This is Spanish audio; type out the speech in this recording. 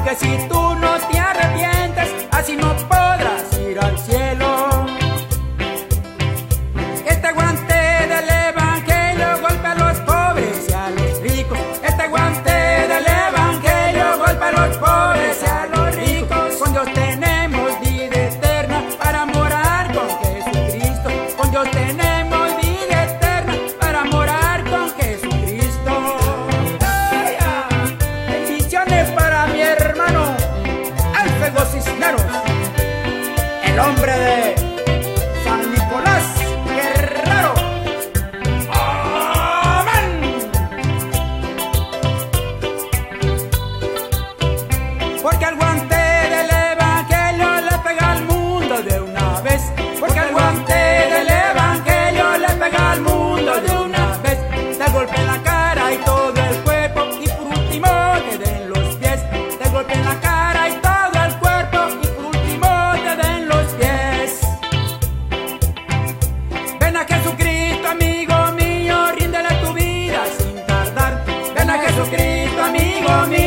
porque si tú no te arrepientes, así no podrás ir al cielo. Este guante del evangelio golpea a los pobres y a los ricos. Este guante del evangelio golpea a los pobres y a los ricos. Con Dios tenemos vida eterna para morar con Jesucristo. Con Dios tenemos vida eterna para morar con Jesucristo. Bendiciones para mi hermano Alfredo Cisneros, el hombre de San Nicolás Guerrero. ¡Amén! Porque el guante del evangelio le pega al mundo de una vez. Porque el guante del evangelio le pega al mundo de una vez. Te golpea en la cara y todo el cuerpo, y por último te den los pies. Te golpea en la cara y todo el cuerpo, y por último te den los pies. Ven a Jesucristo, amigo mío, ríndele tu vida sin tardar. Ven a Jesucristo, amigo mío.